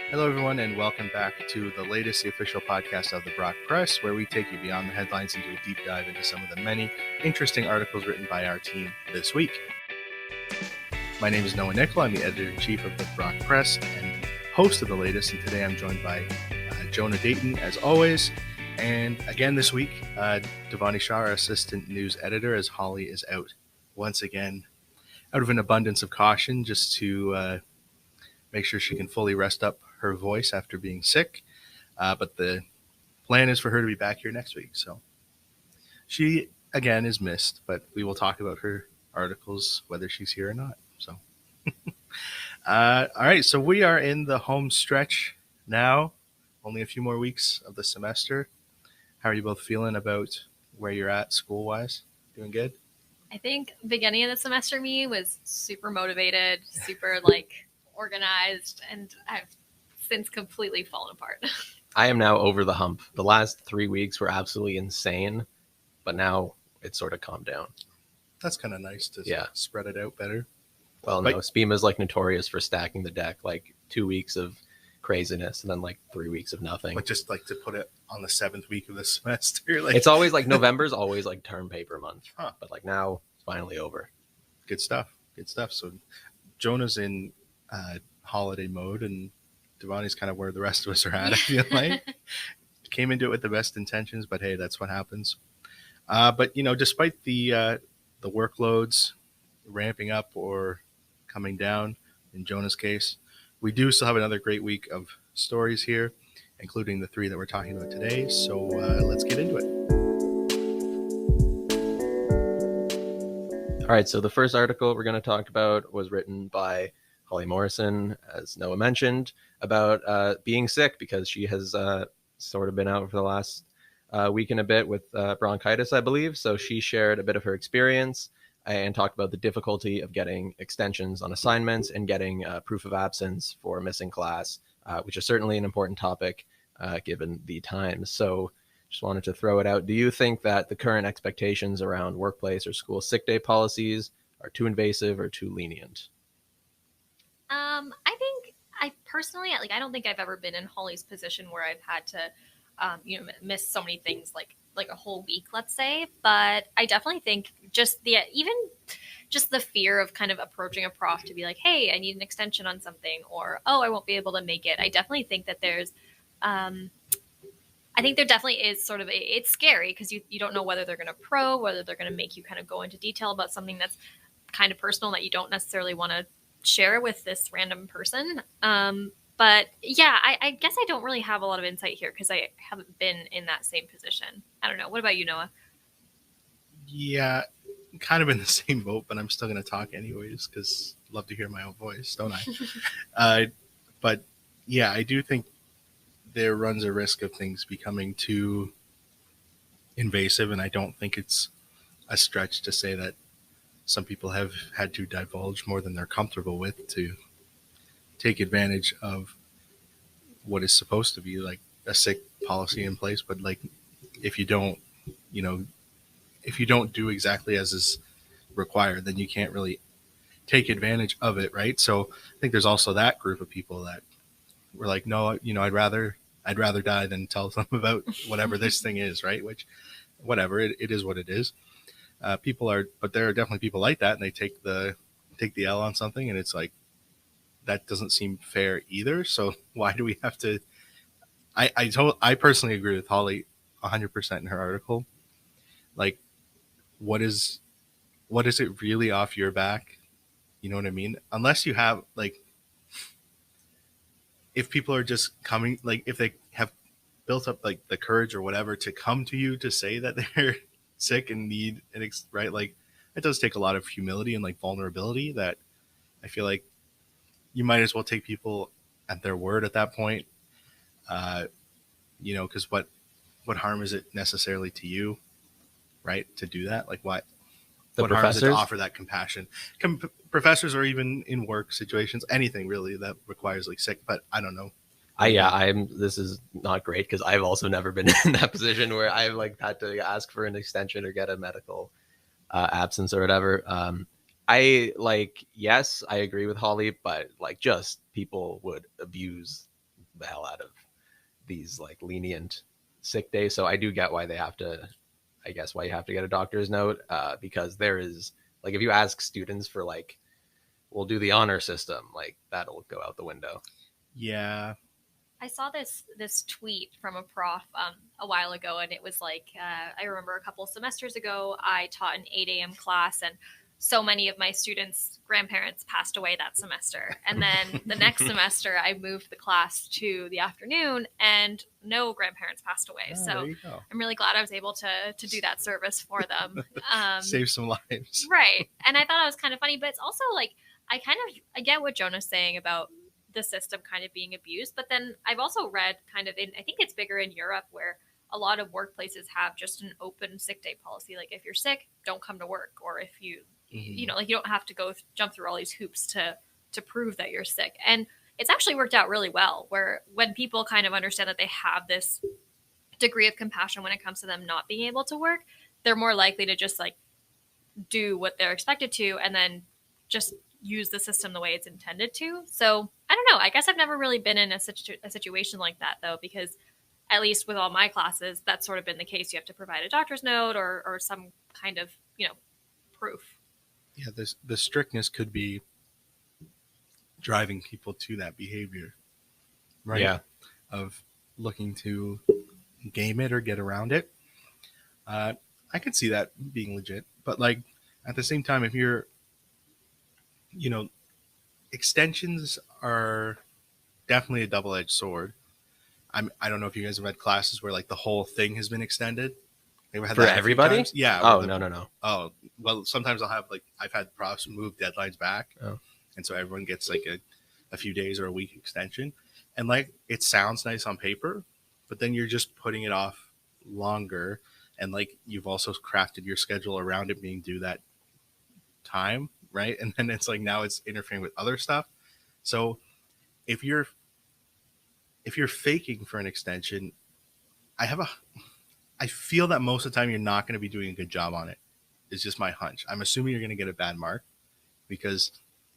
Hello, everyone, and welcome back to the latest, the official podcast of the Brock Press, where we take you beyond the headlines and do a deep dive into some of the many interesting articles written by our team this week. My name is Noah Nickel. I'm the editor-in-chief of the Brock Press and host of the latest, and today I'm joined by Jonah Dayton, as always. And again this week, Devani Shah, our assistant news editor, as Holly is out once again, out of an abundance of caution, just to make sure she can fully rest up her voice after being sick. But the plan is for her to be back here next week. So she, again, is missed, but we will talk about her articles, whether she's here or not. So, all right. So we are in the home stretch now, only a few more weeks of the semester. How are you both feeling about where you're at school-wise? Doing good? I think beginning of the semester me was super motivated, super organized, and I've since completely fallen apart. I am now over the hump. The last 3 weeks were absolutely insane, but now it's sort of calmed down. That's kind of nice to spread it out better. Well, no, SPEMA's notorious for stacking the deck, 2 weeks of craziness and then 3 weeks of nothing. But just to put it on the 7th week of the semester. It's always November's always term paper month. Huh. But now it's finally over. Good stuff. So Jonah's in holiday mode, and Devani's kind of where the rest of us are at, I feel like. Came into it with the best intentions, but hey, that's what happens. But despite the workloads ramping up or coming down in Jonah's case, we do still have another great week of stories here, including the 3 that we're talking about today. So let's get into it. All right, so the first article we're going to talk about was written by Holly Morrison, as Noah mentioned, about being sick because she has sort of been out for the last week and a bit with bronchitis, I believe. So she shared a bit of her experience and talked about the difficulty of getting extensions on assignments and getting proof of absence for missing class, which is certainly an important topic given the times. So just wanted to throw it out. Do you think that the current expectations around workplace or school sick day policies are too invasive or too lenient? I think I personally, I don't think I've ever been in Holly's position where I've had to, miss so many things like a whole week, let's say. But I definitely think just the fear of kind of approaching a prof to be like, hey, I need an extension on something, or, oh, I won't be able to make it. I definitely think that there's, I think there definitely is sort of it's scary because you don't know whether they're going to probe, whether they're going to make you kind of go into detail about something that's kind of personal that you don't necessarily want to share with this random person. But yeah, I guess I don't really have a lot of insight here because I haven't been in that same position. I don't know. What about you, Noah? Yeah, kind of in the same boat, but I'm still going to talk anyways because I love to hear my own voice, don't I? But yeah, I do think there runs a risk of things becoming too invasive, and I don't think it's a stretch to say that some people have had to divulge more than they're comfortable with to take advantage of what is supposed to be a sick policy in place. But if you don't, if you don't do exactly as is required, then you can't really take advantage of it, right? So I think there's also that group of people that were like, no, I'd rather die than tell them about whatever this thing is, right? Which, whatever, it is what it is. But there are definitely people like that, and they take the L on something, and it's like, that doesn't seem fair either. So why do we have to? I personally agree with Holly 100% in her article. What is it really off your back? You know what I mean? Unless you have if people are just coming, if they have built up the courage or whatever to come to you to say that they're sick and need an right, it does take a lot of humility and vulnerability that I feel like you might as well take people at their word at that point. Because what harm is it necessarily to you, right, to do that? What harm is it to offer that compassion? Professors, or even in work situations, anything really that requires sick, but I don't know. This is not great because I've also never been in that position where I've had to ask for an extension or get a medical absence or whatever. Yes, I agree with Holly, but just people would abuse the hell out of these like lenient sick days. So I do get why they have to, I guess why you have to get a doctor's note, because there is like, if you ask students for like, we'll do the honor system, like that'll go out the window. Yeah. I saw this tweet from a prof a while ago, and it was like, I remember a couple semesters ago, I taught an 8 a.m. class, and so many of my students' grandparents passed away that semester. And then the next semester, I moved the class to the afternoon, and no grandparents passed away. Oh, so there you go. I'm really glad I was able to do that service for them. Save some lives. Right. And I thought it was kind of funny, but it's also like, I get what Jonah's saying about the system kind of being abused, but then I've also read kind of I think it's bigger in Europe, where a lot of workplaces have just an open sick day policy. Like if you're sick, don't come to work. Or if you, you know, like you don't have to jump through all these hoops to prove that you're sick. And it's actually worked out really well, where when people kind of understand that they have this degree of compassion when it comes to them not being able to work, they're more likely to just like do what they're expected to, and then just use the system the way it's intended to. So I don't know. I guess I've never really been in a situation like that, though, because at least with all my classes, that's sort of been the case. You have to provide a doctor's note or some kind of, you know, proof. Yeah, the strictness could be driving people to that behavior, right? Yeah. Of looking to game it or get around it. I could see that being legit, but like at the same time, if you're, you know, extensions are definitely a double-edged sword. I don't know if you guys have had classes where like the whole thing has been extended. Had for everybody? Yeah. Oh, no. Oh, well, sometimes I've had profs move deadlines back. Oh. And so everyone gets like a few days or a week extension. And like, it sounds nice on paper, but then you're just putting it off longer. And like, you've also crafted your schedule around it being due that time. Right. And then it's like, now it's interfering with other stuff. So if you're faking for an extension, I feel that most of the time you're not going to be doing a good job on it. It's just my hunch. I'm assuming you're going to get a bad mark because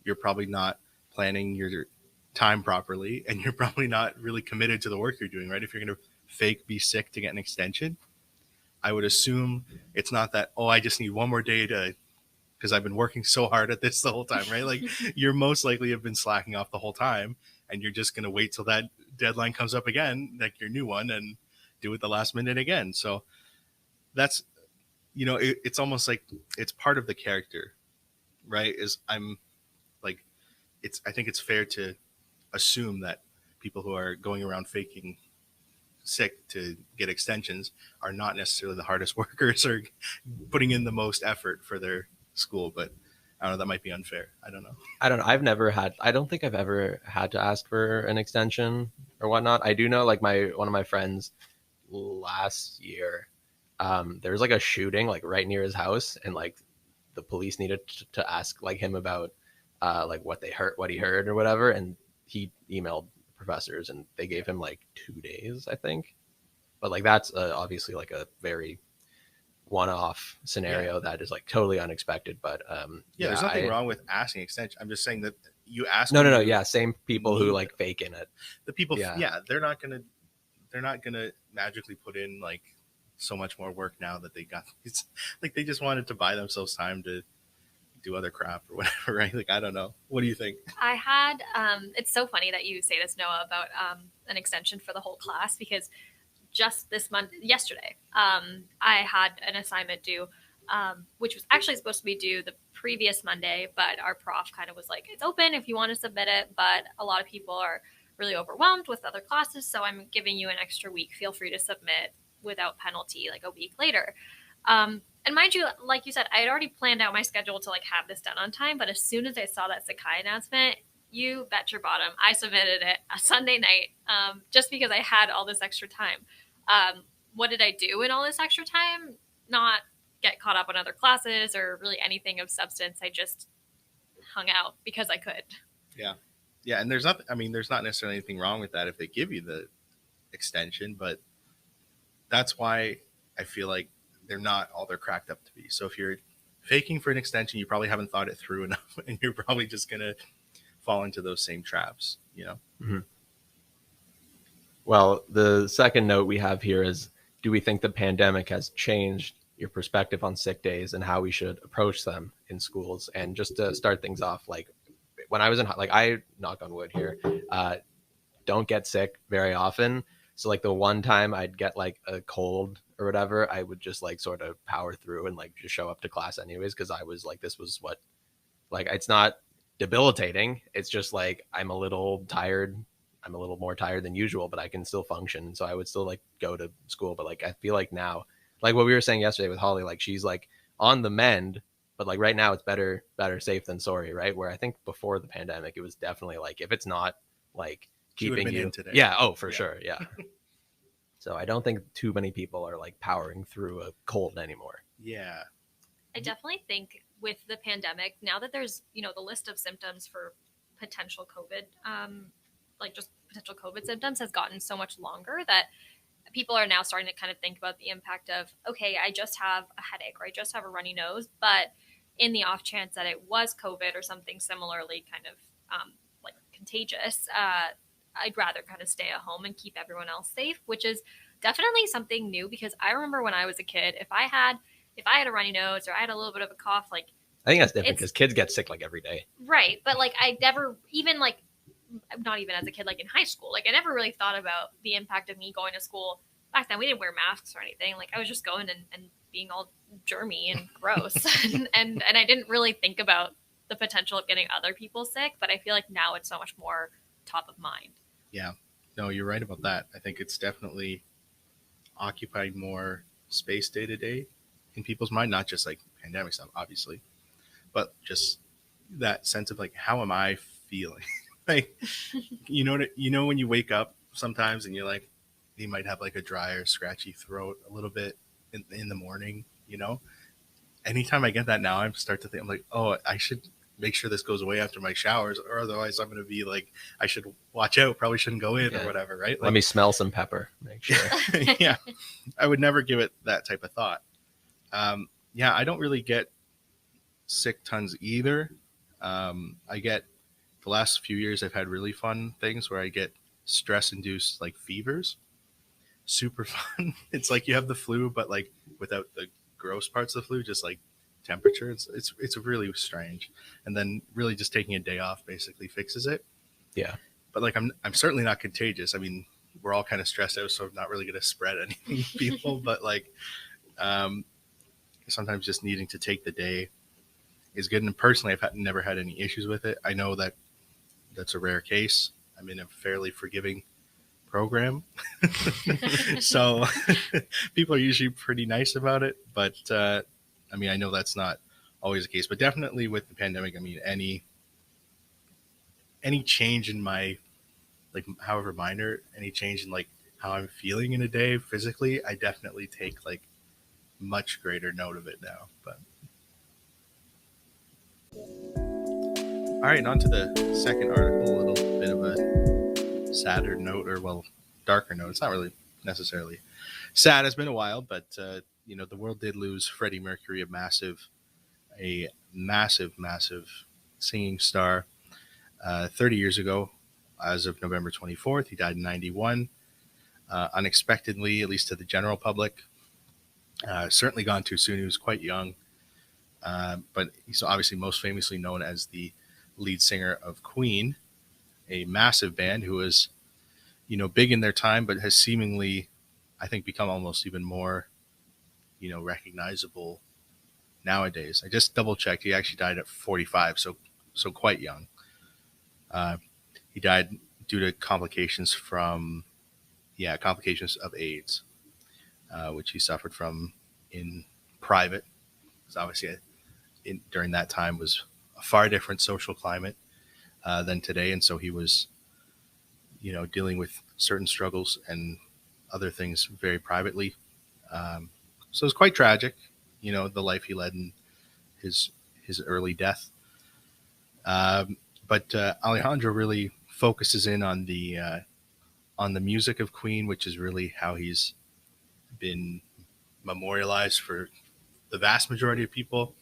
you're probably not planning your time properly, and you're probably not really committed to the work you're doing, right? If you're going to fake be sick to get an extension, I would assume it's not that, oh, I just need one more day because I've been working so hard at this the whole time, right? Like you're most likely have been slacking off the whole time, and you're just going to wait till that deadline comes up again, like your new one, and do it the last minute again. So that's, you know, it's almost like it's part of the character, right? I think it's fair to assume that people who are going around faking sick to get extensions are not necessarily the hardest workers or putting in the most effort for their school. But I don't know, that might be unfair. I don't know. I don't think I've ever had to ask for an extension or whatnot. I do know like one of my friends last year, there was like a shooting like right near his house, and like the police needed to ask like him about like what he heard or whatever, and he emailed professors and they gave him like 2 days, I think. But like that's obviously like a very one-off scenario that is like totally unexpected. But there's nothing wrong with asking extension. I'm just saying that you ask. No, yeah, same people who like fake in it. The people, they're not gonna magically put in like so much more work now that they got. It's like they just wanted to buy themselves time to do other crap or whatever, right? Like, I don't know. What do you think? I had, it's so funny that you say this, Noah, about an extension for the whole class, because just this month, yesterday, I had an assignment due, which was actually supposed to be due the previous Monday, but our prof kind of was like, it's open if you want to submit it, but a lot of people are really overwhelmed with other classes, so I'm giving you an extra week. Feel free to submit without penalty like a week later. And mind you, like you said, I had already planned out my schedule to like have this done on time. But as soon as I saw that Sakai announcement, you bet your bottom, I submitted it a Sunday night, just because I had all this extra time. What did I do in all this extra time? Not get caught up on other classes or really anything of substance. I just hung out because I could. Yeah. Yeah. And there's not necessarily anything wrong with that if they give you the extension, but that's why I feel like they're not all they're cracked up to be. So if you're faking for an extension, you probably haven't thought it through enough, and you're probably just going to fall into those same traps, you know? Mm-hmm. Well, the second note we have here is, do we think the pandemic has changed your perspective on sick days and how we should approach them in schools? And just to start things off, like when I was in, like, I knock on wood here, uh, don't get sick very often. So like the one time I'd get like a cold or whatever, I would just like sort of power through and like just show up to class anyways, because I was like, this was what, like, it's not debilitating. It's just like I'm a little tired. I'm a little more tired than usual, but I can still function. So I would still like go to school. But like I feel like now, like what we were saying yesterday with Holly, like she's like on the mend, but like right now it's better safe than sorry, right? Where I think before the pandemic, it was definitely like if it's not like She would have keeping been you in today. yeah, oh for Yeah. sure, yeah. So I don't think too many people are like powering through a cold anymore. Yeah. I definitely think with the pandemic, now that there's, the list of symptoms for potential COVID, like just potential COVID symptoms has gotten so much longer that people are now starting to kind of think about the impact of, okay, I just have a headache or I just have a runny nose, but in the off chance that it was COVID or something similarly kind of like contagious, I'd rather kind of stay at home and keep everyone else safe, which is definitely something new because I remember when I was a kid, if I had a runny nose or I had a little bit of a cough, like I think that's different It's- because kids get sick like every day. right, but like I never even like not even as a kid, like in high school, like I never really thought about the impact of me going to school. Back then we didn't wear masks or anything. Like I was just going and being all germy and gross and I didn't really think about the potential of getting other people sick, but I feel like now it's so much more top of mind. Yeah. No, you're right about that. I think it's definitely occupied more space day to day in people's mind, not just like pandemic stuff, obviously, but just that sense of like, how am I feeling? Like, when you wake up sometimes and you're like, you might have like a dry or scratchy throat a little bit in the morning, anytime I get that now, I start to think, I'm like, oh, I should make sure this goes away after my showers, or otherwise I'm going to be like, I should watch out, probably shouldn't go in Yeah. or whatever, right? Let Like, me smell some pepper, make sure. yeah, I would never give it that type of thought. Yeah, I don't really get sick tons either. I get the last few years I've had really fun things where I get stress induced like fevers. Super fun. It's like you have the flu, but like without the gross parts of the flu, just like temperature. It's really strange. And then really just taking a day off basically fixes it. Yeah. But like I'm certainly not contagious. I mean, we're all kind of stressed out, so I'm not really gonna spread anything to people. But like sometimes just needing to take the day is good. And personally, never had any issues with it. I know that that's a rare case. I'm in a fairly forgiving program. So people are usually pretty nice about it. But I mean, I know that's not always the case. But definitely with the pandemic, I mean, any change in my, like, however minor, any change in like how I'm feeling in a day physically, I definitely take like much greater note of it now. But all right, on to the second article, a little bit of a sadder note, or well, darker note. It's not really necessarily sad. It's been a while, but the world did lose Freddie Mercury, a massive singing star. 30 years ago, as of November 24th, he died in 91. Unexpectedly, at least to the general public. Certainly gone too soon. He was quite young. But he's obviously most famously known as the lead singer of Queen, a massive band who was, big in their time, but has seemingly, I think, become almost even more, recognizable nowadays. I just double checked. He actually died at 45, so quite young. He died due to complications of AIDS, which he suffered from in private. Because obviously, during that time was a far different social climate than today, and so he was, dealing with certain struggles and other things very privately. So it's quite tragic, the life he led and his early death. But Alejandro really focuses in on the music of Queen, which is really how he's been memorialized for the vast majority of people.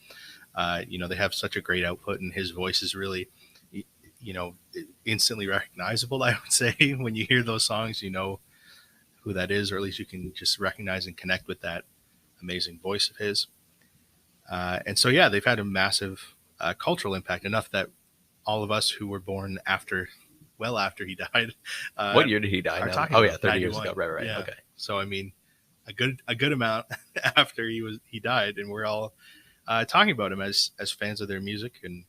They have such a great output, and his voice is really, instantly recognizable. I would say when you hear those songs, who that is, or at least you can just recognize and connect with that amazing voice of his. And so, yeah, they've had a massive cultural impact, enough that all of us who were born well after he died. What year did he die? Are Now? talking Oh about yeah, 30 years 91. ago. Right. Yeah. Okay. So I mean, a good amount after he died, and we're all talking about him as fans of their music, and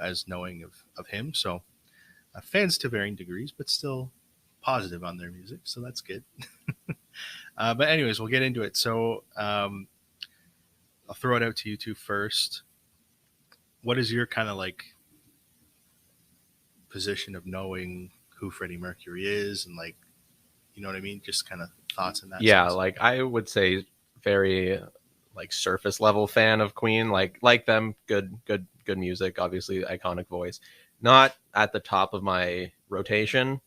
as knowing of him. So fans to varying degrees, but still positive on their music. So that's good. But anyways, we'll get into it. So I'll throw it out to you two first. What is your kind of like position of knowing who Freddie Mercury is, and like, you know what I mean? Just kind of thoughts in that. Yeah, sense. like I would say very like surface level fan of Queen, like them, good music, obviously iconic voice. Not at the top of my rotation.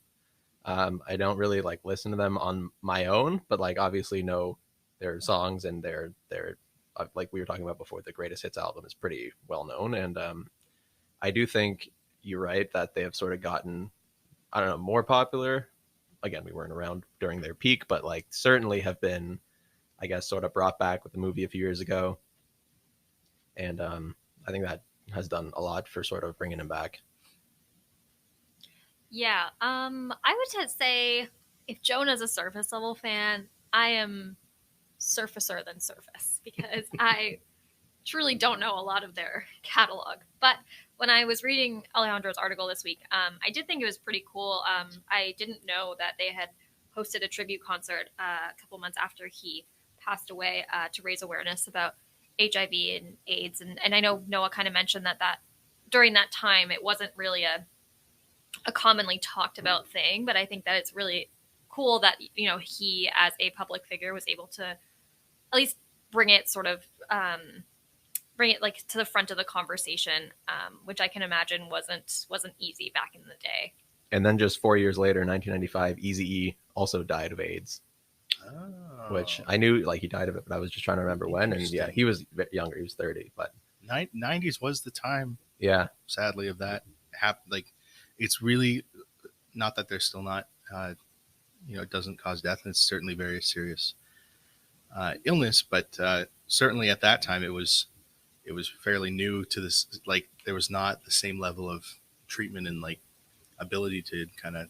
I don't really like listen to them on my own, but like obviously know their songs, and their like we were talking about before, the Greatest Hits album is pretty well known, and I do think you're right that they have sort of gotten, I don't know, more popular. Again, we weren't around during their peak, but like certainly have been, I guess, sort of brought back with the movie a few years ago, and I think that has done a lot for sort of bringing him back. Yeah, I would say if Jonah's a surface level fan, I am surfacer than surface, because I truly don't know a lot of their catalog. But when I was reading Alejandro's article this week, I did think it was pretty cool. I didn't know that they had hosted a tribute concert a couple months after he passed away to raise awareness about HIV and AIDS. And I know Noah kind of mentioned that during that time, it wasn't really a commonly talked about thing, but I think that it's really cool that, he as a public figure was able to at least bring it like to the front of the conversation, which I can imagine wasn't easy back in the day. And then just 4 years later, in 1995, Eazy-E also died of AIDS, which I knew like he died of it, but I was just trying to remember when. And yeah, he was younger; he was 30. But 90s was the time. Yeah, sadly, of that happened. Like, it's really not that they're still not. It doesn't cause death, and it's certainly very serious illness. But certainly at that time, it was fairly new to this. Like, there was not the same level of treatment and like ability to kind of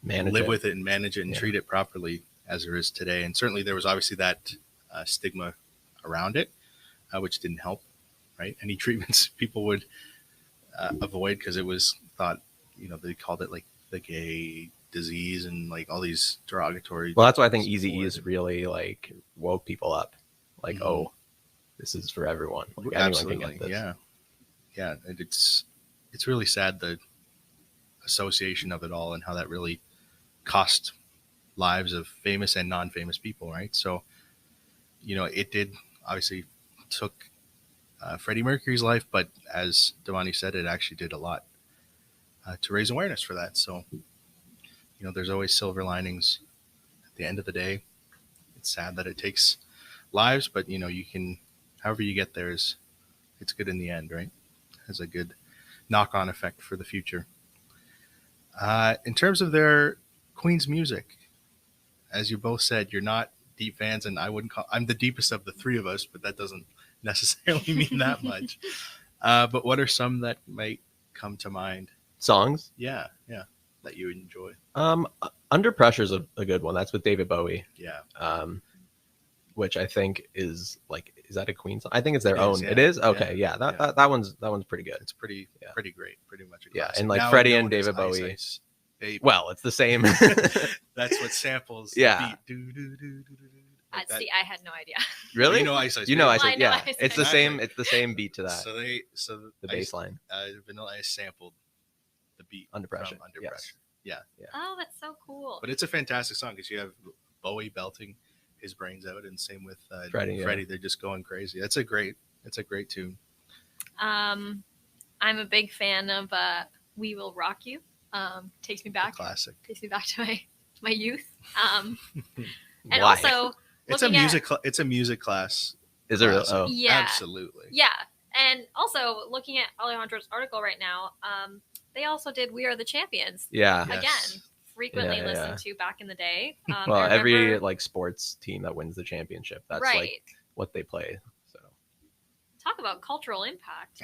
live with it and manage it and treat it properly as there is today. And certainly there was obviously that stigma around it, which didn't help, right? Any treatments people would avoid because it was thought, they called it like the gay disease and like all these derogatory. Well, that's why I think Eazy-E is really like woke people up. Like, oh, this is for everyone. Like, absolutely, anyone can get this. Yeah. And it's really sad, the association of it all and how that really cost lives of famous and non-famous people, right? So, it did obviously took Freddie Mercury's life, but as Devani said, it actually did a lot to raise awareness for that. So, there's always silver linings at the end of the day. It's sad that it takes lives, but you can, however you get there, it's good in the end, right? Has a good knock-on effect for the future. In terms of their Queen's music, as you both said, you're not deep fans, and I'm the deepest of the three of us, but that doesn't necessarily mean that much. But what are some that might come to mind? Songs? Yeah, that you enjoy. Under Pressure is a good one. That's with David Bowie. Yeah. Which I think is like, is that a Queen song? I think it's their own. Yeah. It is? Okay, yeah. That one's pretty good. It's pretty great. Pretty much a classic. Yeah, and like now, Freddie and David Bowie. Well, it's the same. That's what samples. Yeah. The beat. See, I had no idea. Really? Ice Ice. Ice Ice. Yeah, Ice it's the same. It's the same beat to that. So the bass line. Vanilla Ice sampled the beat Under Pressure. Under Pressure. Yeah. Oh, that's so cool. But it's a fantastic song because you have Bowie belting his brains out, and same with Freddie. Yeah. They're just going crazy. It's a great tune. I'm a big fan of "We Will Rock You." Takes me back. Classic. Takes me back to my youth. And Why? also, it's a music class. Is it really? Oh, yeah, absolutely. Yeah, and also looking at Alejandro's article right now, they also did "We Are the Champions." Yeah. Again, frequently Yeah, listened to back in the day. Well, I every remember- like sports team that wins the championship, that's right. like what they play. So Talk about cultural impact.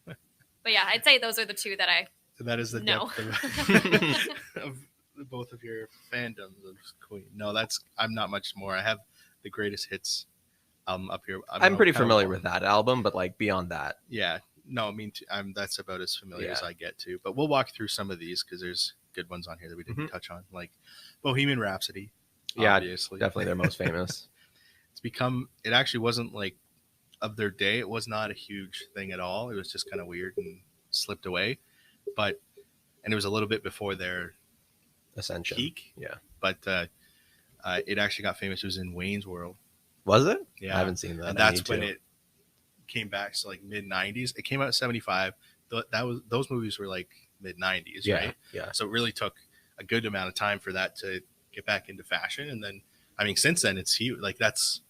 But yeah, I'd say those are the two that I That is the know. depth of both of your fandoms of Queen. No, I'm not much more. I have the greatest hits up here. I'm pretty kind of familiar all- with that album, but like beyond that, Yeah, no, I mean that's about as familiar as Yeah. I get to. But we'll walk through some of these because there's good ones on here that we didn't Mhm. touch on, like Bohemian Rhapsody. yeah, Obviously, definitely their most famous. It actually wasn't like of their day. It was not a huge thing at all. It was just kind of weird and slipped away. And it was a little bit before their Ascension. peak. Yeah. But it actually got famous. It was in Wayne's World. Was it? Yeah. I haven't seen that. And I that's need when to. it came back to like mid 90s. It came out in 75. Those movies were like mid 90s, Yeah. right? Yeah. So it really took a good amount of time for that to get back into fashion. And then, I mean, since then it's huge. Like that's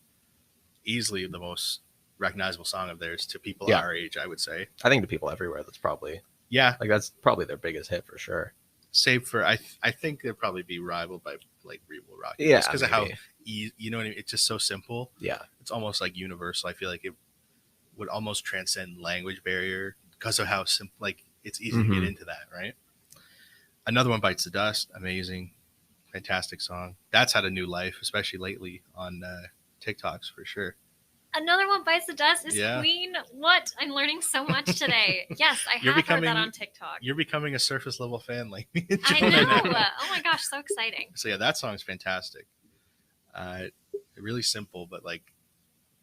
easily the most recognizable song of theirs to people Yeah. our age, I would say. I think to people everywhere, that's probably that's probably their biggest hit for sure. Save for I think they'd probably be rivaled by like We Will Rock You. Yeah, Just because of how maybe. you know what I mean. It's just so simple. Yeah. It's almost like universal. I feel like it would almost transcend language barrier because of how simple. Like it's easy to get into that, right? Another one, Bites the Dust. Amazing, fantastic song. That's had a new life, especially lately on TikToks for sure. Another one, Bites the Dust, is Yeah. Queen. What? I'm learning so much today. Yes, I You're have heard becoming- that on TikTok. You're becoming a surface level fan like me. and I Jonah know. now. Oh my gosh, so exciting. So yeah, that song's fantastic. Really simple, but like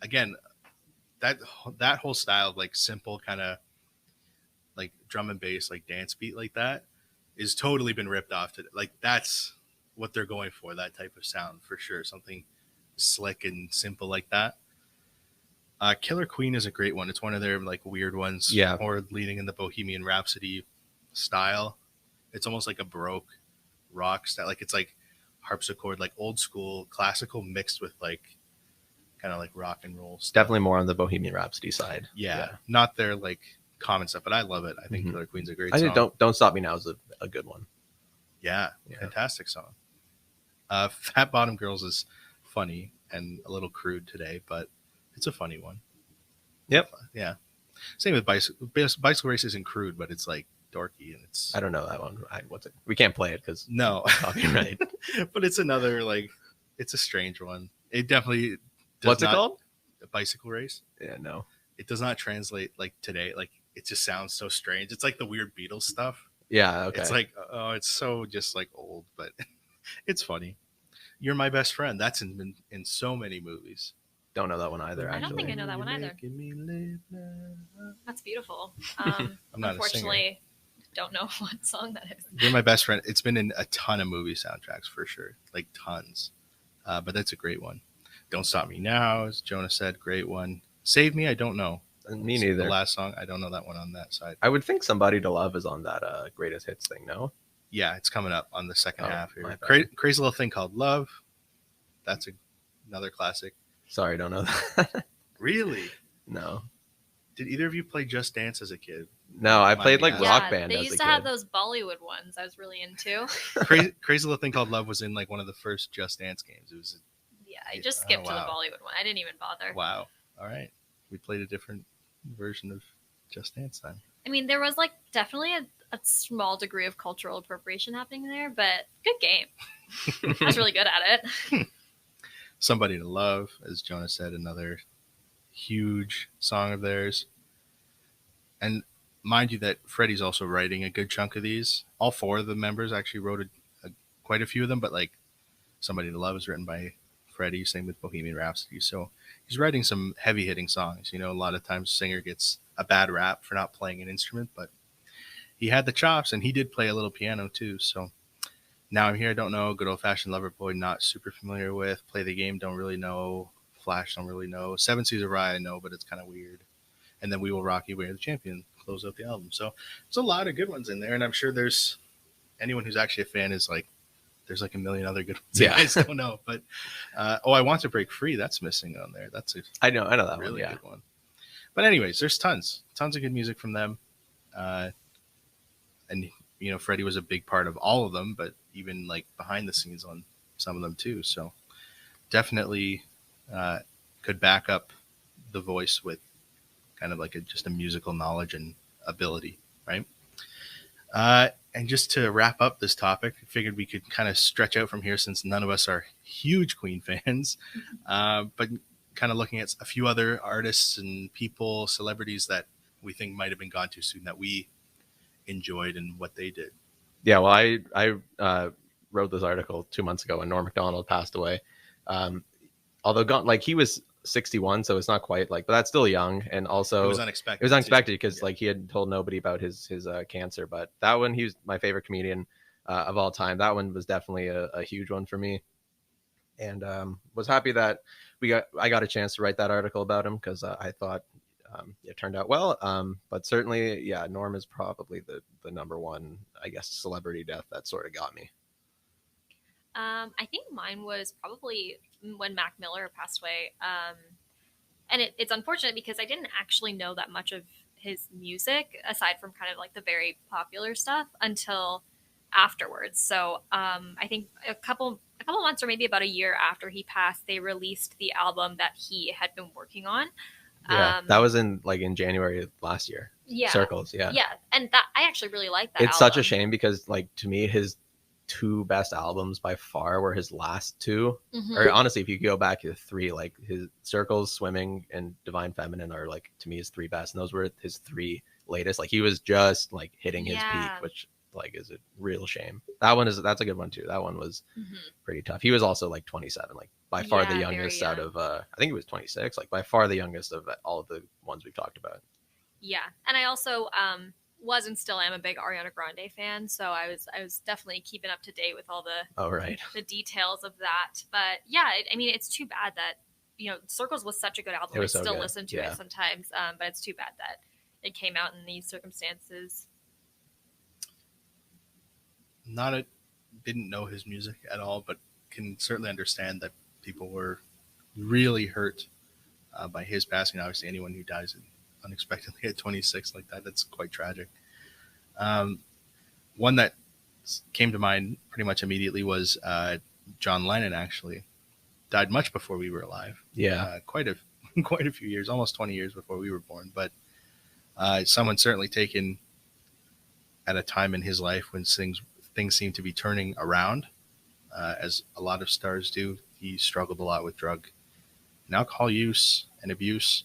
again, that whole style of like simple kind of like drum and bass, like dance beat like that is totally been ripped off to like that's what they're going for, that type of sound for sure. Something slick and simple like that. Killer Queen is a great one. It's one of their like weird ones. Yeah. Or leading in the Bohemian Rhapsody style. It's almost like a Baroque rock style. Like it's like harpsichord, like old school classical mixed with like kind of like rock and roll stuff. Definitely more on the Bohemian Rhapsody side. Yeah. Not their like common stuff, but I love it. I think Mhm. Killer Queen's a great I song. think Don't Stop Me Now is a good one. Yeah. Fantastic song. Fat Bottom Girls is funny and a little crude today, but it's a funny one. Yep. Yeah. Same with Bicycle Race isn't crude, but it's like dorky and it's I don't know that one. What's it? We can't play it because no copyright. but it's another like it's a strange one. It definitely does What's it not- called? A Bicycle Race. Yeah, no. It does not translate like today. Like it just sounds so strange. It's like the weird Beatles stuff. Yeah, okay. It's like oh, it's so just like old, but it's funny. You're My Best Friend. That's in so many movies. Don't know that one either. I don't Actually, think I know that one either. Making me live now. That's beautiful. I'm not a Unfortunately, don't know what song that is. You're My Best Friend. It's been in a ton of movie soundtracks for sure, like tons. But that's a great one. Don't Stop Me Now, as Jonah said, great one. Save Me, I don't know. Me It's neither. The last song, I don't know that one on that side. I would think Somebody to Love is on that greatest hits thing. No. Yeah, it's coming up on the second Oh, half my here. bad. Crazy Little Thing Called Love. That's another classic. Sorry, don't know that. Really? No. Did either of you play Just Dance as a kid? No, I Mind played me like asking. Rock Yeah, Band they as used a to kid. have those Bollywood ones I was really into. Crazy Little Thing Called Love was in like one of the first Just Dance games. It was Yeah, I just skipped to the wow. Bollywood one. I didn't even bother. wow. All right, we played a different version of Just Dance then. I mean, there was like definitely a small degree of cultural appropriation happening there, but good game. I was really good at it. Somebody to Love, as Jonah said, another huge song of theirs. And mind you that Freddie's also writing a good chunk of these. All four of the members actually wrote quite a few of them, but like Somebody to Love is written by Freddie, same with Bohemian Rhapsody. So he's writing some heavy hitting songs. You know, a lot of times singer gets a bad rap for not playing an instrument, but he had the chops and he did play a little piano too. So Now I'm Here, don't know. Good Old Fashioned Lover Boy, not super familiar with. Play the Game, don't really know. Flash, don't really know. Seven Seas of Rye, I know, but it's kind of weird. And then We Will Rock You, We're the Champion, close out the album. So there's a lot of good ones in there, and I'm sure there's anyone who's actually a fan is like, there's like a million other good ones. Yeah. I just don't know. But I Want to Break Free, that's missing on there. That's a I know that really one. Yeah. good one. But anyways, there's tons of good music from them. And Freddie was a big part of all of them, but even like behind the scenes on some of them too. So definitely could back up the voice with kind of like just a musical knowledge and ability, right? And just to wrap up this topic, I figured we could kind of stretch out from here since none of us are huge Queen fans, but kind of looking at a few other artists and people, celebrities that we think might have been gone too soon that we enjoyed and what they did. Yeah, well, I wrote this article 2 months ago when Norm Macdonald passed away. Although gone, like he was 61, so it's not quite like, but that's still young. And also It was unexpected. It was unexpected because like he had told nobody about his cancer. But that one, he was my favorite comedian of all time. That one was definitely a huge one for me, and was happy that I got a chance to write that article about him because I thought it turned out well. But certainly, yeah, Norm is probably the number one, I guess, celebrity death that sort of got me. I think mine was probably when Mac Miller passed away. And it's unfortunate because I didn't actually know that much of his music aside from kind of like the very popular stuff until afterwards. So I think a couple months or maybe about a year after he passed, they released the album that he had been working on. Yeah, that was in January of last year. Yeah, Circles. Yeah, and that I actually really like that. It's album. such a shame because like to me his two best albums by far were his last two. Mm-hmm. Or honestly, if you go back to three, like his Circles, Swimming, and Divine Feminine are like to me his three best, and those were his three latest. Like he was just like hitting his peak, which like is a real shame. That's a good one too. That one was pretty tough. He was also like 27, like by far the youngest out of I think he was 26, like by far the youngest of all of the ones we've talked about. Yeah, and I also was and still am a big Ariana Grande fan, so I was definitely keeping up to date with all the details of that. But yeah, I mean, it's too bad that Circles was such a good album. I still listen to it sometimes, but it's too bad that it came out in these circumstances. Didn't know his music at all, but can certainly understand that people were really hurt by his passing. Obviously, anyone who dies unexpectedly at 26 like that's quite tragic. One that came to mind pretty much immediately was John Lennon. Actually died much before we were alive. Quite a few years, almost 20 years before we were born, but someone certainly taken at a time in his life when things seem to be turning around, as a lot of stars do. He struggled a lot with drug and alcohol use and abuse,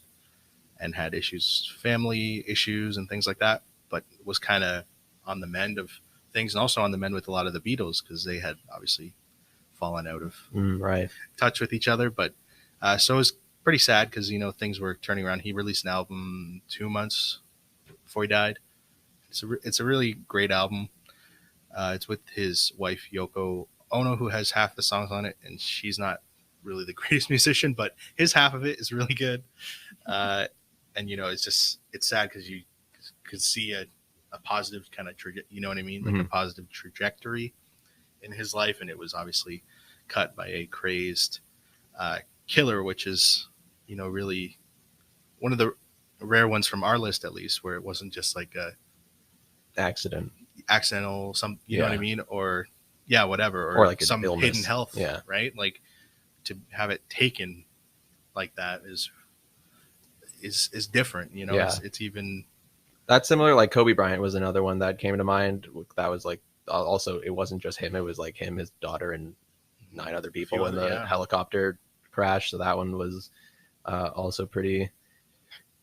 and had issues, family issues and things like that, but was kind of on the mend of things, and also on the mend with a lot of the Beatles because they had obviously fallen out of touch with each other. But so it was pretty sad because things were turning around. He released an album 2 months before he died. It's a really great album. It's with his wife Yoko Ono, who has half the songs on it, and she's not really the greatest musician, but his half of it is really good. And it's sad because you could see a positive kind of what I mean, like a positive trajectory in his life, and it was obviously cut by a crazed killer, which is really one of the rare ones from our list, at least, where it wasn't just like a accidental you know what I mean, or whatever, or like some illness. Hidden health, right? Like to have it taken like that is different, it's even that's similar. Like Kobe Bryant was another one that came to mind. That was like also, it wasn't just him, it was like him, his daughter, and 9 other people in the helicopter crash. So that one was also pretty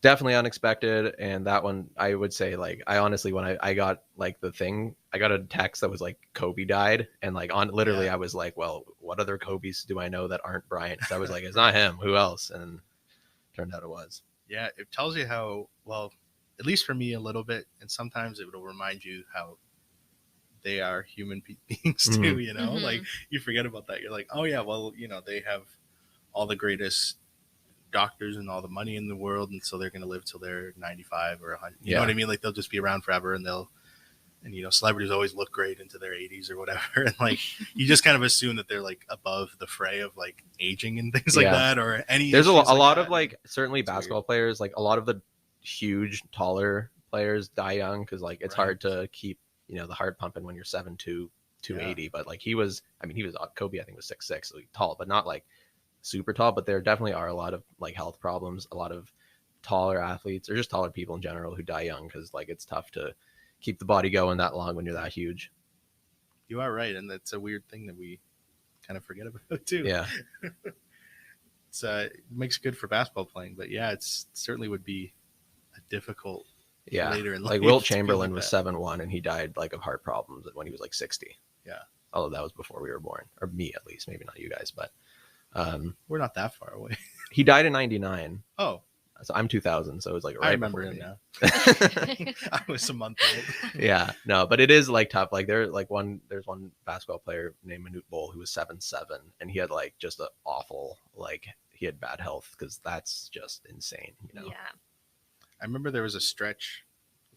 definitely unexpected. And that one, I would say, like, I honestly, when I got like I got a text that was like Kobe died, and like on literally I was like, well, what other Kobe's do I know that aren't Bryant? So I was like, it's not him, who else? And turned out it was. Yeah, it tells you how, well, at least for me a little bit, and sometimes it will remind you how they are human beings too, like you forget about that. You're like, oh yeah, well, they have all the greatest doctors and all the money in the world, and so they're going to live till they're 95 or 100. You know what I mean? Like they'll just be around forever, and celebrities always look great into their 80s or whatever. And like, you just kind of assume that they're like above the fray of like aging and things like that, or any. There's a lot of like, certainly basketball players, like a lot of the huge taller players die young because like it's hard to keep the heart pumping when you're 7'2", 280. But like he was Kobe, I think was 6'6", so tall, but not like super tall. But there definitely are a lot of like health problems, a lot of taller athletes or just taller people in general who die young because like it's tough to keep the body going that long when you're that huge. You are right, and that's a weird thing that we kind of forget about too. Yeah. It makes it good for basketball playing, but yeah, it certainly would be a difficult later in life. Like Wilt Chamberlain was 7'1" and he died like of heart problems when he was like 60. Yeah. Although that was before we were born, or me at least, maybe not you guys, but we're not that far away. He died in 99. Oh. So I'm 2000, so it was like right I remember him me. now. I was a month old. Yeah, no, but it is like tough. Like there's one basketball player named Manute Bol who was 7'7", and he had like just an awful, like he had bad health because that's just insane, Yeah. I remember there was a stretch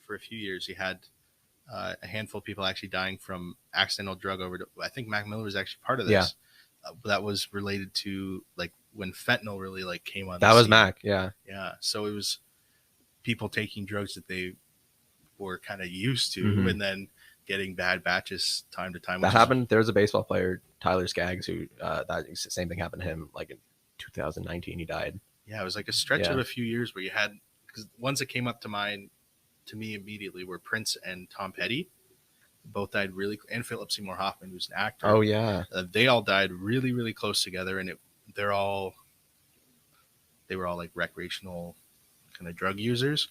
for a few years. He had a handful of people actually dying from accidental drug overdose. I think Mac Miller was actually part of this. Yeah. That was related to like when fentanyl really like came on. That was Mac. Yeah. Yeah. So it was people taking drugs that they were kind of used to and then getting bad batches time to time. That happened. There was a baseball player, Tyler Skaggs, who that same thing happened to him like in 2019. He died. Yeah. It was like a stretch of a few years where you had, because ones that came up to mind to me immediately were Prince and Tom Petty. Both died and Philip Seymour Hoffman, who's an actor. Oh yeah. They all died really, really close together, and they were all like recreational kind of drug users.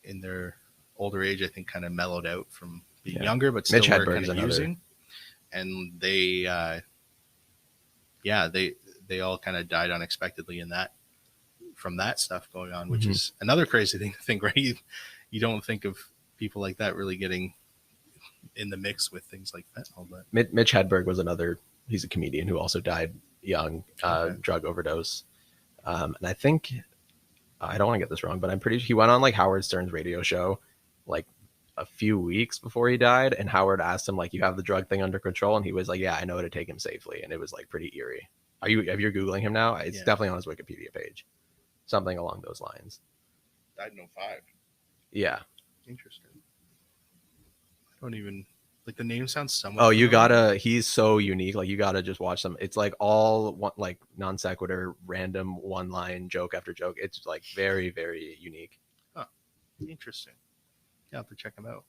In their older age, I think kind of mellowed out from being younger, but still Mitch were Hadberg kind of using. And they all kind of died unexpectedly from that stuff going on, which is another crazy thing to think, right? You don't think of people like that really getting in the mix with things like fentanyl. But Mitch Hadberg was another. He's a comedian who also died young, drug overdose. And I think I don't want to get this wrong, but I'm pretty sure he went on like Howard Stern's radio show like a few weeks before he died, and Howard asked him like, "You have the drug thing under control?" And he was like, "Yeah, I know how to take him safely." And it was like pretty eerie. Have you Googling him now? It's definitely on his Wikipedia page. Something along those lines. Died in 2005. Yeah. Interesting. I don't even like the name sounds somewhat. Oh, he's so unique. Like you gotta just watch them. It's like all one, like non sequitur, random one line joke after joke. It's like very, very unique. Huh. Interesting. Yeah, I'll have to check him out.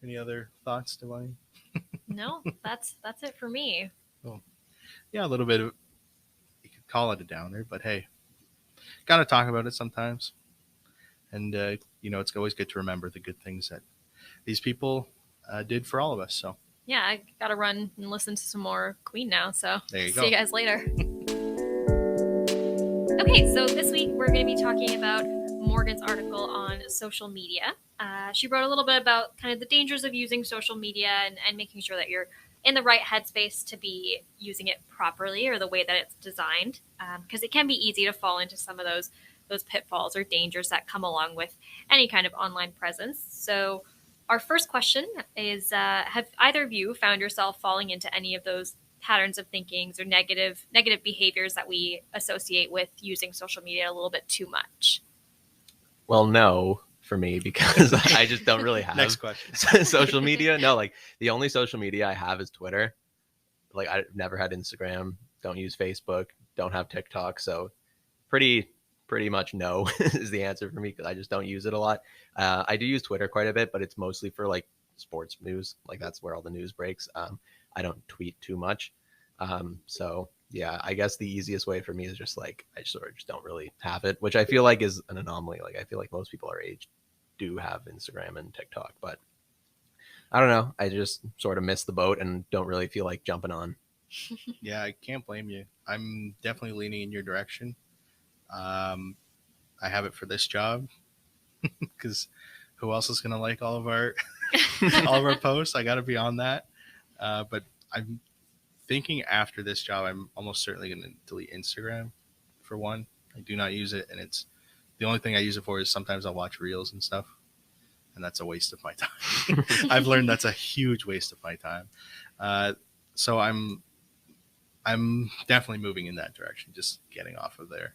Any other thoughts, Divine? No, that's it for me. Oh. Yeah, a little bit of, you could call it a downer, but hey, gotta talk about it sometimes. And, it's always good to remember the good things that these people did for all of us. So yeah, I got to run and listen to some more Queen now. So there you go. See you guys later. Okay, so this week we're going to be talking about Morgan's article on social media. She wrote a little bit about kind of the dangers of using social media and making sure that you're in the right headspace to be using it properly or the way that it's designed. Because it can be easy to fall into some of those pitfalls or dangers that come along with any kind of online presence. So our first question is, have either of you found yourself falling into any of those patterns of thinkings or negative behaviors that we associate with using social media a little bit too much? Well, no, for me, because I just don't really have Next question. social media. No, like the only social media I have is Twitter. Like I've never had Instagram, don't use Facebook, don't have TikTok. So pretty much no is the answer for me because I just don't use it a lot. I do use Twitter quite a bit, but it's mostly for like sports news. Like that's where all the news breaks. I don't tweet too much. So yeah, I guess the easiest way for me is just like, I sort of just don't really have it, which I feel like is an anomaly. Like I feel like most people our age do have Instagram and TikTok, but I don't know. I just sort of missed the boat and don't really feel like jumping on. Yeah, I can't blame you. I'm definitely leaning in your direction. I have it for this job because who else is going to like all of our posts? I got to be on that. But I'm thinking after this job, I'm almost certainly going to delete Instagram for one. I do not use it. And it's the only thing I use it for is sometimes I'll watch reels and stuff. And that's a waste of my time. I've learned that's a huge waste of my time. So I'm definitely moving in that direction, just getting off of there.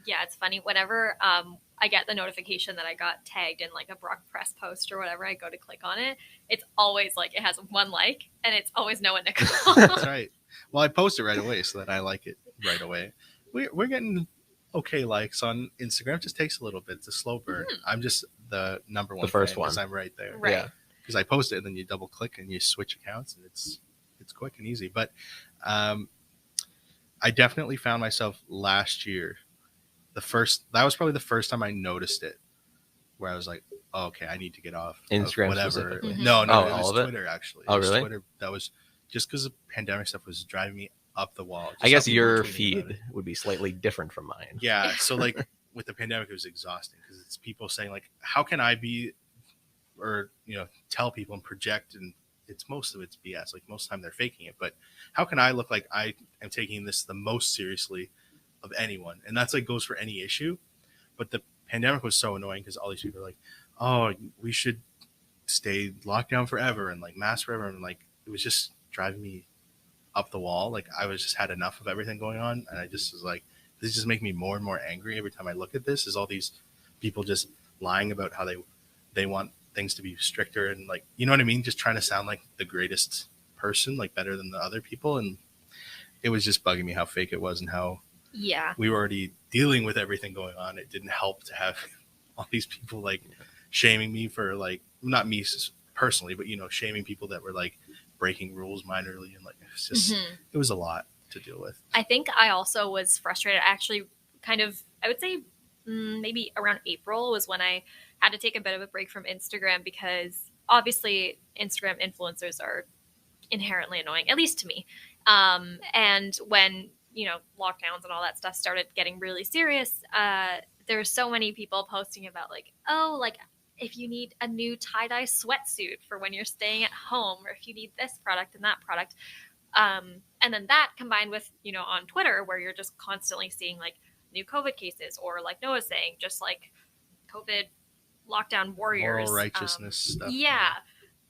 Yeah, it's funny. Whenever I get the notification that I got tagged in like a Brock Press post or whatever, I go to click on it. It's always like it has 1 like, and it's always Noah Nicole. That's right. Well, I post it right away so that I like it right away. We're getting okay likes on Instagram. It just takes a little bit. It's a slow burn. I'm just the number one. The first fan 'cause one. I'm right there. Right. Yeah. Because I post it and then you double click and you switch accounts and it's quick and easy. But I definitely found myself last year. That was probably the first time I noticed it, where I was like, oh, okay, I need to get off of Instagram whatever. specifically? No, Oh, it all was of it? Twitter actually. Oh, It was really? Twitter. That was just because the pandemic stuff was driving me up the wall. I guess Just how people your were tweeting about feed it. would be slightly different from mine. Yeah, so like with the pandemic, it was exhausting because it's people saying like, how can I be, or tell people and project, and most of it's BS. Like most of the time they're faking it, but how can I look like I am taking this the most seriously of anyone? And that's like goes for any issue. But the pandemic was so annoying because all these people are like, oh, we should stay locked down forever and like mask forever, and like it was just driving me up the wall. Like I was just had enough of everything going on, and I just was like, this just make me more and more angry every time I look at this. Is all these people just lying about how they want things to be stricter and like, you know what I mean? Just trying to sound like the greatest person, like better than the other people. And it was just bugging me how fake it was and how Yeah. we were already dealing with everything going on. It didn't help to have all these people like shaming me for like, not me personally, but shaming people that were like breaking rules minorly, and like it's just it was a lot to deal with. I think I also was frustrated. Actually, I would say maybe around April was when I had to take a bit of a break from Instagram, because obviously Instagram influencers are inherently annoying, at least to me. And when lockdowns and all that stuff started getting really serious, there's so many people posting about like, oh, like if you need a new tie-dye sweatsuit for when you're staying at home, or if you need this product and that product. And then that combined with, on Twitter, where you're just constantly seeing like new COVID cases, or like Noah's saying, just like COVID lockdown warriors. Moral righteousness stuff. Yeah.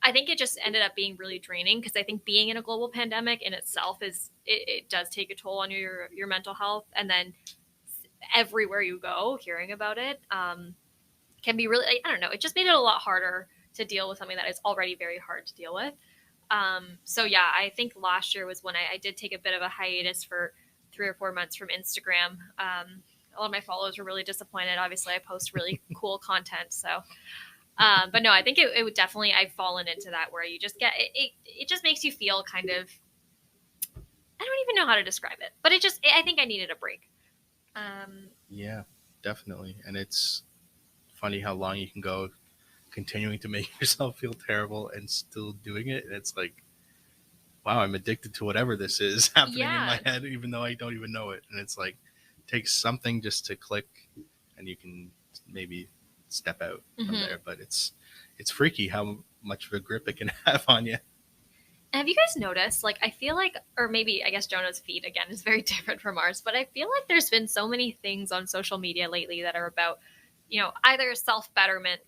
I think it just ended up being really draining, because I think being in a global pandemic in itself it does take a toll on your mental health. And then everywhere you go, hearing about it can be really, I don't know, it just made it a lot harder to deal with something that is already very hard to deal with. So yeah, I think last year was when I did take a bit of a hiatus for 3 or 4 months from Instagram. A lot of my followers were really disappointed. Obviously I post really cool content. So, but no, I think it would definitely, I've fallen into that where you just get, it just makes you feel kind of, I don't even know how to describe it, but I think I needed a break. Yeah, definitely. And it's funny how long you can go continuing to make yourself feel terrible and still doing it. And it's like, wow, I'm addicted to whatever this is happening in my head, even though I don't even know it. And it's like, it takes something just to click and you can maybe step out from there. But it's freaky how much of a grip it can have on you. And have you guys noticed, like, I feel like, or maybe I guess Jonah's feed again is very different from ours, but I feel like there's been so many things on social media lately that are about, either self-betterment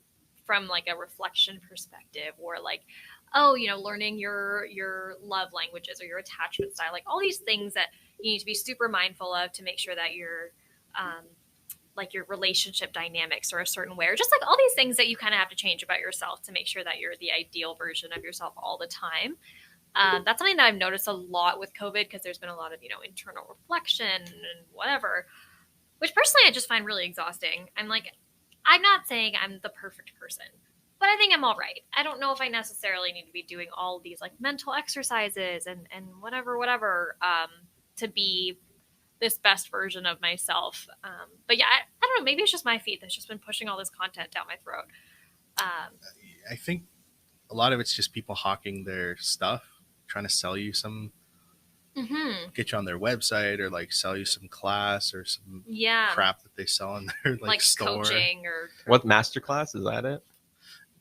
from like a reflection perspective, or like, oh, learning your love languages or your attachment style, like all these things that you need to be super mindful of to make sure that you're, like your relationship dynamics are a certain way, or just like all these things that you kind of have to change about yourself to make sure that you're the ideal version of yourself all the time. That's something that I've noticed a lot with COVID, because there's been a lot of, internal reflection and whatever, which personally I just find really exhausting. I'm not saying I'm the perfect person, but I think I'm all right. I don't know if I necessarily need to be doing all these like mental exercises and whatever, to be this best version of myself. But yeah, I don't know, maybe it's just my feed that's just been pushing all this content down my throat. I think a lot of it's just people hawking their stuff, trying to sell you some, get you on their website, or like sell you some class or some crap that they sell in their like store. Coaching or What masterclass, is that it?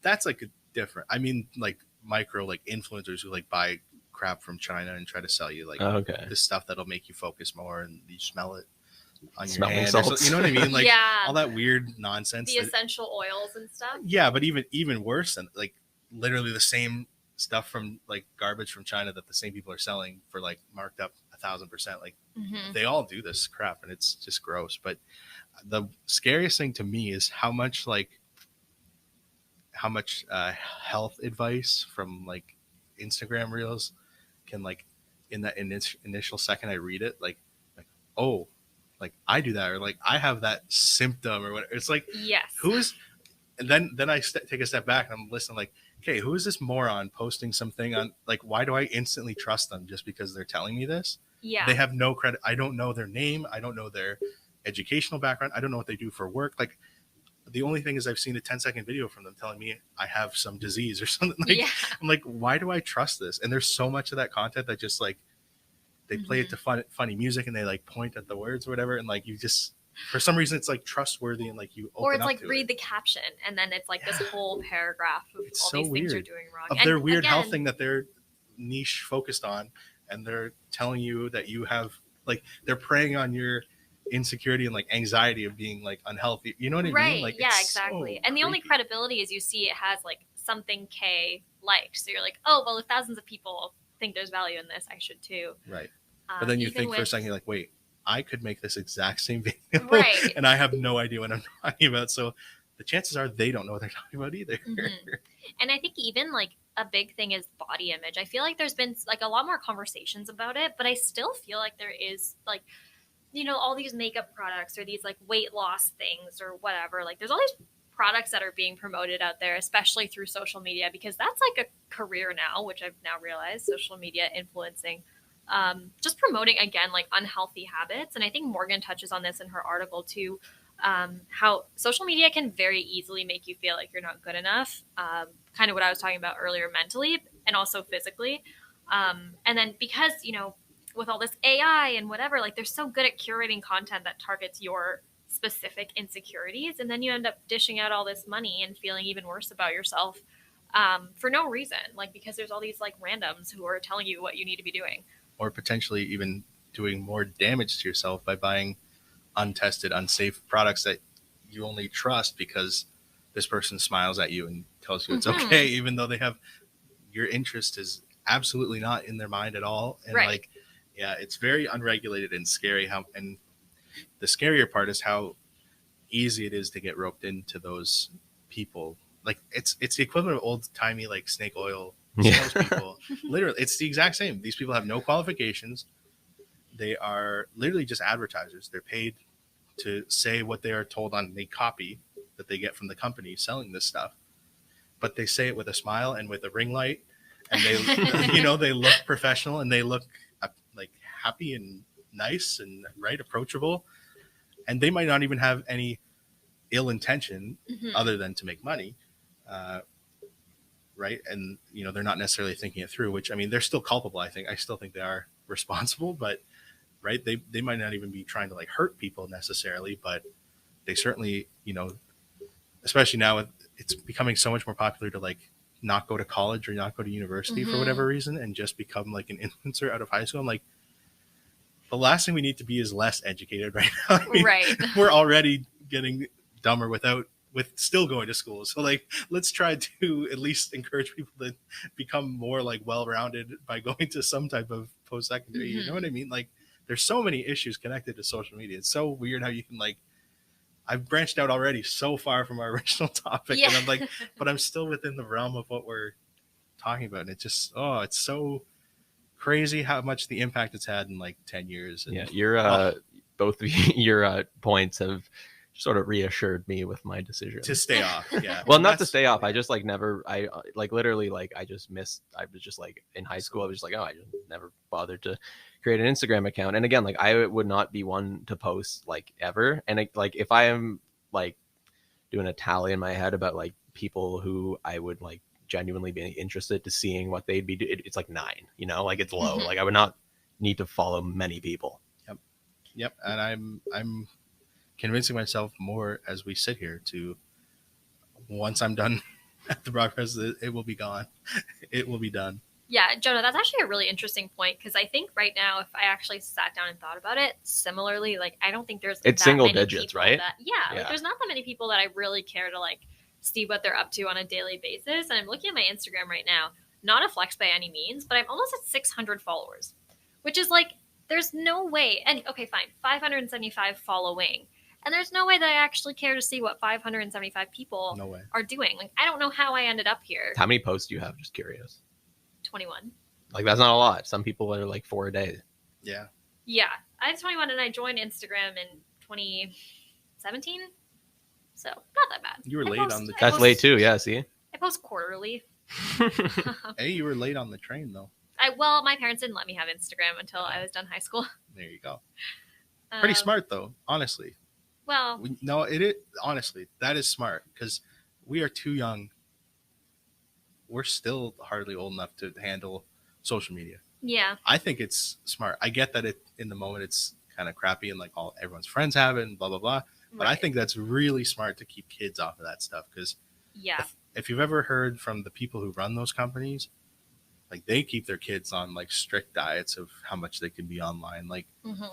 That's like a different, I mean, like micro, like influencers who like buy crap from China and try to sell you like this stuff that'll make you focus more, and you smell it on your hand. You know what I mean? Like all that weird nonsense. The essential oils and stuff. Yeah, but even worse than like literally the same stuff from like garbage from China that the same people are selling for like marked up 1,000%. Like Mhm. they all do this crap, and it's just gross. But the scariest thing to me is how much health advice from like Instagram reels can like in that initial second I read it, like oh, like I do that, or like I have that symptom or whatever. It's like Yes. who is, and then I take a step back and I'm listening like, okay, who is this moron posting something on, like, why do I instantly trust them just because they're telling me this? Yeah. They have no credit. I don't know their name. I don't know their educational background. I don't know what they do for work. Like the only thing is I've seen a 10-second video from them telling me I have some disease or something. Like Yeah. I'm like, why do I trust this? And there's so much of that content that just like they play it to funny music and they like point at the words or whatever, and like you just for some reason it's like trustworthy and like you open Or it's up like to read it. the caption and then it's like this whole paragraph of It's all so these things you're weird. doing wrong. Of And their weird health again, thing that they're niche focused on, and they're telling you that you have like they're preying on your insecurity and like anxiety of being like unhealthy. You know what I right, mean? Like yeah, it's exactly. so And the only creepy. credibility is you see it has like something K liked. So you're like, oh, well, if thousands of people think there's value in this, I should too. Right. But then you Even think for a with- second, you're like, wait, I could make this exact same video. Right. And I have no idea what I'm talking about. So the chances are they don't know what they're talking about either. Mhm. And I think even like a big thing is body image. I feel like there's been like a lot more conversations about it, but I still feel like there is like, you know, all these makeup products or these like weight loss things or whatever. Like there's all these products that are being promoted out there, especially through social media, because that's like a career now, which I've now realized, social media influencing, just promoting again, like unhealthy habits. And I think Morgan touches on this in her article too, how social media can very easily make you feel like you're not good enough. Kind of what I was talking about earlier, mentally and also physically. And then because, you know, with all this AI and whatever, like they're so good at curating content that targets your specific insecurities. And then you end up dishing out all this money and feeling even worse about yourself for no reason. Like because there's all these like randoms who are telling you what you need to be doing. Or potentially even doing more damage to yourself by buying untested, unsafe products that you only trust because this person smiles at you and tells you it's okay, even though they have your interest is absolutely not in their mind at all. And Right. like, yeah, it's very unregulated and scary and the scarier part is how easy it is to get roped into those people. Like it's the equivalent of old timey like snake oil salespeople. Literally, it's the exact same. These people have no qualifications. They are literally just advertisers. They're paid to say what they are told on the copy that they get from the company selling this stuff. But they say it with a smile and with a ring light, and they, you know, they look professional and they look like happy and nice and approachable, and they might not even have any ill intention other than to make money. Right. And, you know, they're not necessarily thinking it through, which I mean, they're still culpable. I still think they are responsible, but right. They might not even be trying to like hurt people necessarily, but they certainly, you know, especially now it's becoming so much more popular to like not go to college or not go to university for whatever reason and just become like an influencer out of high school. I'm like, the last thing we need to be is less educated right now. I mean, Right. We're already getting dumber with still going to school. So like, let's try to at least encourage people to become more like well-rounded by going to some type of post-secondary. You know what I mean? Like there's so many issues connected to social media. It's so weird how you can like, I've branched out already so far from our original topic and I'm like, but I'm still within the realm of what we're talking about. And it just, it's so crazy how much the impact it's had in like 10 years. And, yeah, your both of your points have sort of reassured me with my decision to stay off. Yeah. Well, not to stay off. I just like never. I like literally like I just missed. I was just like in high school. I was just like, oh, I just never bothered to create an Instagram account. And again, like I would not be one to post like ever. And like if I am like doing a tally in my head about like people who I would like genuinely be interested to seeing what they'd be doing, it's like 9. You know, like it's low. Like I would not need to follow many people. Yep. And I'm convincing myself more as we sit here to once I'm done at the broadcast, it will be gone. It will be done. Yeah, Jonah, that's actually a really interesting point because I think right now, if I actually sat down and thought about it, similarly, like I don't think there's it's that single many digits, people right? Like there's not that many people that I really care to like see what they're up to on a daily basis. And I'm looking at my Instagram right now, not a flex by any means, but I'm almost at 600 followers, which is like there's no way. And okay, fine, 575 following. And there's no way that I actually care to see what 575 people No way. are doing. Like, I don't know how I ended up here. How many posts do you have? Just curious. 21. Like, that's not a lot. Some people are like 4 a day. Yeah. Yeah, I have 21, and I joined Instagram in 2017. So, not that bad. You were I late post- on the I That's post- late too. Yeah. See. I post quarterly. Hey, you were late on the train though. Well, my parents didn't let me have Instagram until I was done high school. There you go. Pretty Um, smart though, honestly. Well, No, it is honestly that is smart because we are too young. We're still hardly old enough to handle social media. yeah. I think it's smart. I get that in the moment it's kind of crappy and like everyone's friends have it and blah blah blah. But I right. think that's really smart to keep kids off of that stuff because Yeah. if you've ever heard from the people who run those companies, like they keep their kids on like strict diets of how much they can be online. Like hmm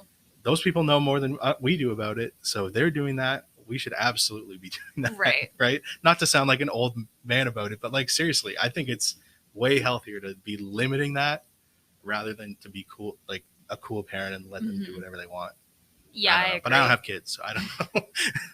those people know more than we do about it. So if they're doing that, we should absolutely be doing that. Right. Right. Not to sound like an old man about it, but like seriously, I think it's way healthier to be limiting that rather than to be cool, like a cool parent and let them do whatever they want. Yeah, I don't know. agree. But I don't have kids, so I don't know.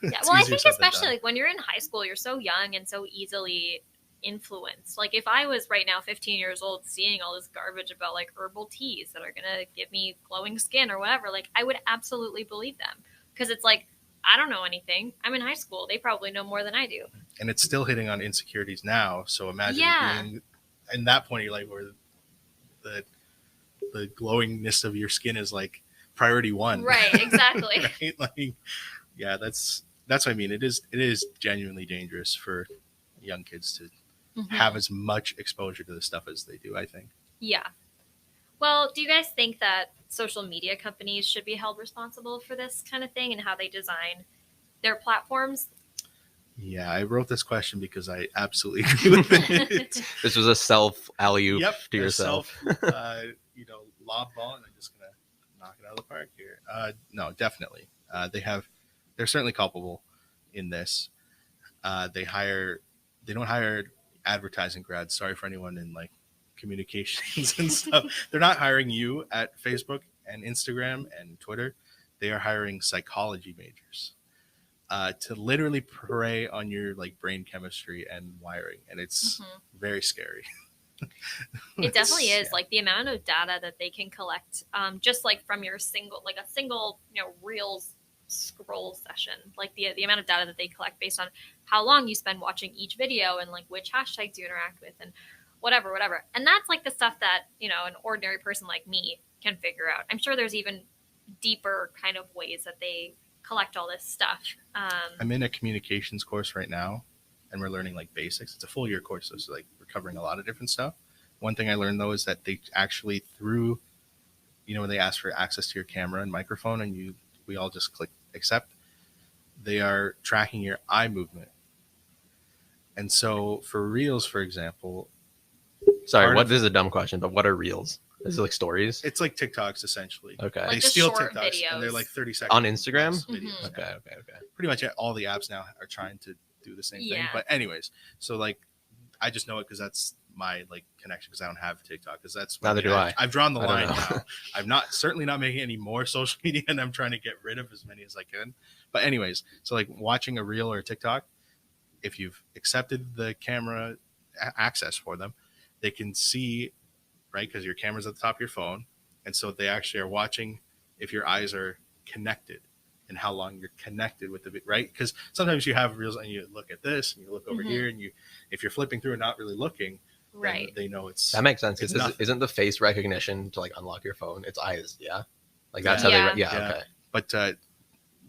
Yeah, It's well, I easier think said than especially done. like when you're in high school, you're so young and so easily influenced. Like if I was right now 15 years old seeing all this garbage about like herbal teas that are going to give me glowing skin or whatever, like I would absolutely believe them because it's like I don't know anything. I'm in high school. They probably know more than I do. And it's still hitting on insecurities now. So imagine Yeah. being in that point, you're like where the glowingness of your skin is like priority one. Right, exactly. Right? Like, yeah, that's what I mean. It is genuinely dangerous for young kids to Mhm. have as much exposure to this stuff as they do, I think. Yeah. Well, do you guys think that social media companies should be held responsible for this kind of thing and how they design their platforms? Yeah, I wrote this question because I absolutely agree with it. This was a self alley-oop to a yourself. lob ball, and I'm just gonna knock it out of the park here. No, definitely. They're certainly culpable in this. They don't hire advertising grads. Sorry for anyone in like communications and stuff. They're not hiring you at Facebook and Instagram and Twitter. They are hiring psychology majors to literally prey on your like brain chemistry and wiring, and it's very scary. It definitely is Yeah. like the amount of data that they can collect, just like from your single reels scroll session, like the amount of data that they collect based on how long you spend watching each video and like which hashtags you interact with and whatever. And that's like the stuff that, an ordinary person like me can figure out. I'm sure there's even deeper kind of ways that they collect all this stuff. I'm in a communications course right now, and we're learning like basics. It's a full year course, so like we're covering a lot of different stuff. One thing I learned though is that they actually through, when they ask for access to your camera and microphone, and we all just click accept, they are tracking your eye movement. And so for reels, for example, Sorry, this is a dumb question, but what are reels? Is it like stories? it's like TikToks essentially. Okay. Like They just steal short TikToks videos. and they're like 30 seconds On Instagram? videos. Mhm. Okay. Pretty much all the apps now are trying to do the same thing. Yeah. But anyways, so like I just know it because that's my like connection because I don't have TikTok because that's Neither do I. I've drawn the I don't line know. now. I'm certainly not making any more social media, and I'm trying to get rid of as many as I can. But anyways, so like watching a reel or a TikTok, if you've accepted the camera access for them, they can see, right? Because your camera's at the top of your phone, and so they actually are watching if your eyes are connected and how long you're connected with the right. Because sometimes you have reels and you look at this and you look over here, and if you're flipping through and not really looking, then Right. they know it's That makes sense. It's Because nothing. isn't the face recognition to like unlock your phone? It's eyes, yeah. Like that's Yeah. how they. Yeah. Yeah. Yeah. Okay. But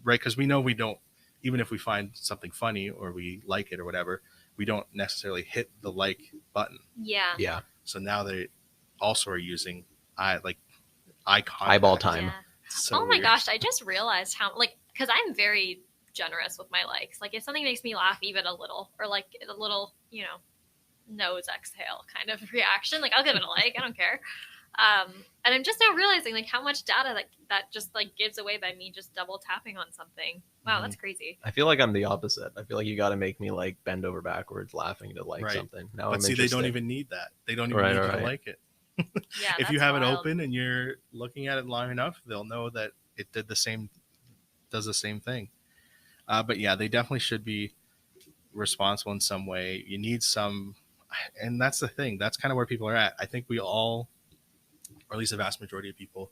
right, because we know we don't, even if we find something funny or we like it or whatever, we don't necessarily hit the like button. Yeah. Yeah. So now they also are using eye contact. Eyeball time. Yeah. It's so Oh my weird. gosh, I just realized how because I'm very generous with my likes. Like if something makes me laugh even a little, or like a little, nose exhale kind of reaction, like I'll give it a like. I don't care. And I'm just now realizing like how much data that just like gives away by me just double tapping on something. Wow, that's crazy. I feel like I'm the opposite. I feel like you got to make me like bend over backwards laughing to like Right. something. Now But I'm see, they don't interested. even need that. They don't even Right, need you right. to like it. Yeah, If you that's have it wild. open and you're looking at it long enough, they'll know that it does the same thing. But yeah, they definitely should be responsible in some way. You need some, and that's the thing. That's kind of where people are at. I think we all, or at least the vast majority of people,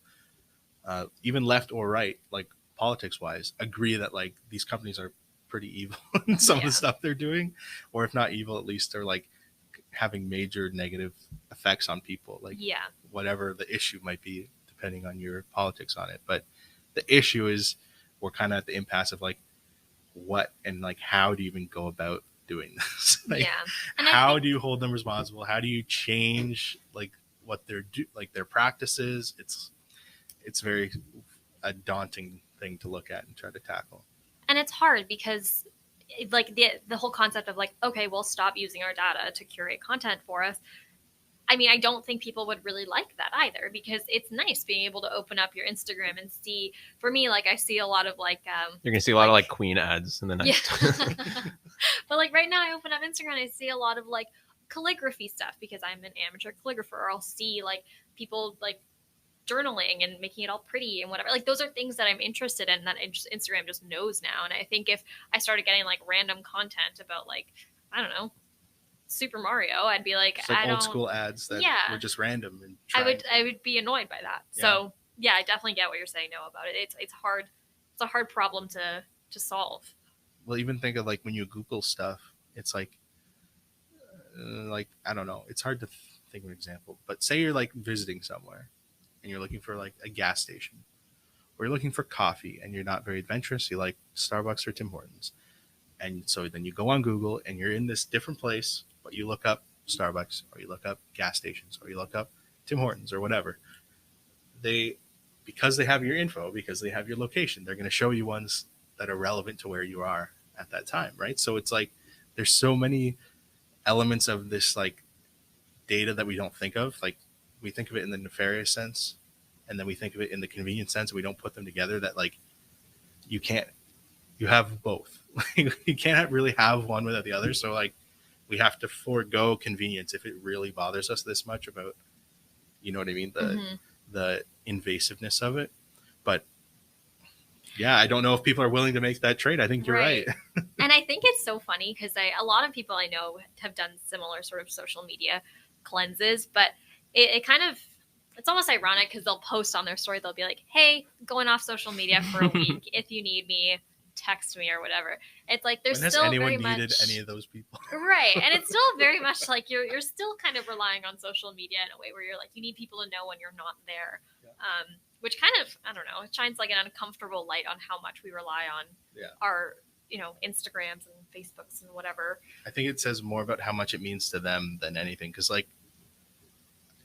even left or right, like politics wise, agree that like these companies are pretty evil in some of Yeah. the stuff they're doing, or if not evil, at least they're like having major negative effects on people, like Yeah. whatever the issue might be, depending on your politics on it. But the issue is we're kind of at the impasse of like what and like how do you even go about doing this? Like, Yeah. And I how think do you hold them responsible? How do you change like what like their practices? It's very a daunting thing to look at and try to tackle. and it's hard because like the whole concept of like, okay, we'll stop using our data to curate content for us. I mean, I don't think people would really like that either, because it's nice being able to open up your Instagram and see. For me, like I see a lot of like You're gonna see a lot of like Queen ads in the yeah. next. But like right now, I open up Instagram and I see a lot of like calligraphy stuff because I'm an amateur calligrapher. Or I'll see like people like journaling and making it all pretty and whatever. Like those are things that I'm interested in that Instagram just knows now. And I think if I started getting like random content about like, I don't know, Super Mario, I'd be like, It's like I old don't. school ads that Yeah. were just random and I would be annoyed by that. Yeah. So yeah, I definitely get what you're saying, Noah, about it. It's hard. It's a hard problem to solve. Well, even think of like when you Google stuff, it's like I don't know. It's hard to think of an example, but say you're like visiting somewhere and you're looking for like a gas station, or you're looking for coffee and you're not very adventurous. You like Starbucks or Tim Hortons, and so then you go on Google and you're in this different place, but you look up Starbucks or you look up gas stations or you look up Tim Hortons or whatever. They, because they have your info, because they have your location, they're going to show you ones that are relevant to where you are at that time, right? So it's like there's so many elements of this like data that we don't think of. Like we think of it in the nefarious sense, and then we think of it in the convenient sense. And we don't put them together. That like you can't, you have both. You can't really have one without the other. So like we have to forego convenience if it really bothers us this much about, you know what I mean, the invasiveness of it. But yeah, I don't know if people are willing to make that trade. I think you're right. And I think it's so funny because a lot of people I know have done similar sort of social media cleanses, but it kind of, it's almost ironic because they'll post on their story, they'll be like, hey, going off social media for a week. If you need me, text me or whatever. It's like there's When has still anyone very needed much any of those people? right, and it's still very much like you're still kind of relying on social media in a way where you're like you need people to know when you're not there. Yeah. Which kind of, I don't know, it shines like an uncomfortable light on how much we rely on our, Instagrams and Facebooks and whatever. I think it says more about how much it means to them than anything. Because like,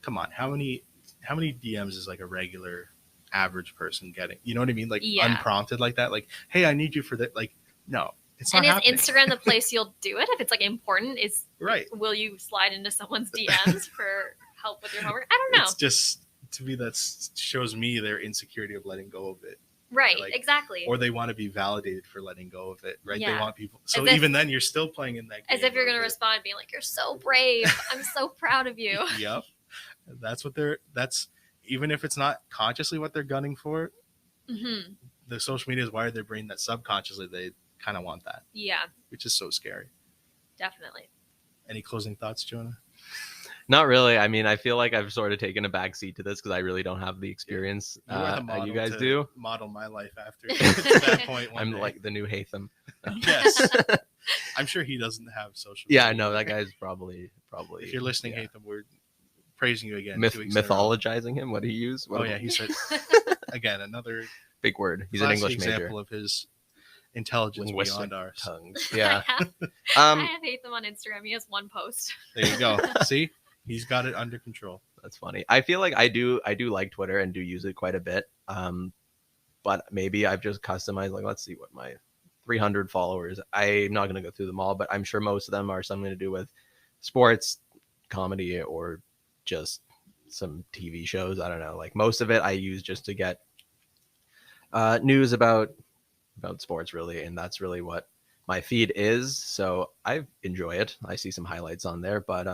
come on, how many DMs is like a regular average person getting? You know what I mean? Like unprompted like that. Like, hey, I need you for that. Like, no, it's not. And happening. Is Instagram the place you'll do it if it's like important? Is right? Will you slide into someone's DMs for help with your homework? I don't know. It's just, to me, that shows me their insecurity of letting go of it. Right, like, exactly. Or they want to be validated for letting go of it, right? Yeah. They want people. So even then, you're still playing in that game. As if you're going to respond being like, you're so brave. I'm so proud of you. Yep. That's what that's, even if it's not consciously what they're gunning for, the social media is wired their brain that subconsciously they kind of want that. Yeah. Which is so scary. Definitely. Any closing thoughts, Jonah? Not really. I mean, I feel like I've sort of taken a back seat to this because I really don't have the experience you guys do. Model my life after that point. I'm like the new Hatham. Yes. I'm sure he doesn't have social media. Yeah, I know. That guy's probably. If you're listening, Hatham, we're praising you again. Mythologizing him? What did he use? He said, again, another big word. He's an English example major. Of his intelligence beyond ours. Tongues. Yeah. I have Hatham on Instagram. He has one post. There you go. See? He's got it under control. That's funny. I feel like I do like Twitter and do use it quite a bit. But maybe I've just customized, like, let's see what my 300 followers. I'm not going to go through them all, but I'm sure most of them are something to do with sports, comedy, or just some TV shows. I don't know. Like most of it I use just to get news about sports, really. And that's really what my feed is. So I enjoy it. I see some highlights on there, but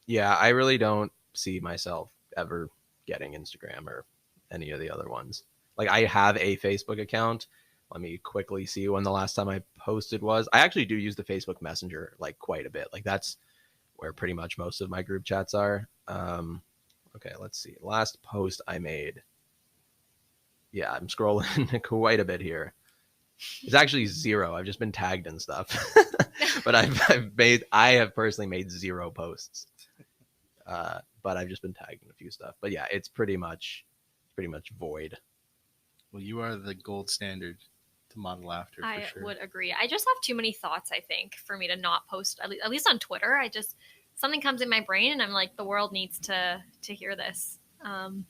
yeah, I really don't see myself ever getting Instagram or any of the other ones. Like, I have a Facebook account. Let me quickly see when the last time I posted was. I actually do use the Facebook Messenger like quite a bit. Like, that's where pretty much most of my group chats are. Okay, let's see. Last post I made. Yeah, I'm scrolling quite a bit here. It's actually 0. I've just been tagged and stuff. But I have personally made 0 posts. But I've just been tagged in a few stuff. But yeah, it's pretty much void. Well, you are the gold standard to model after. I for sure. would agree. I just have too many thoughts, I think, for me to not post. At least on Twitter, something comes in my brain, and I'm like, the world needs to hear this.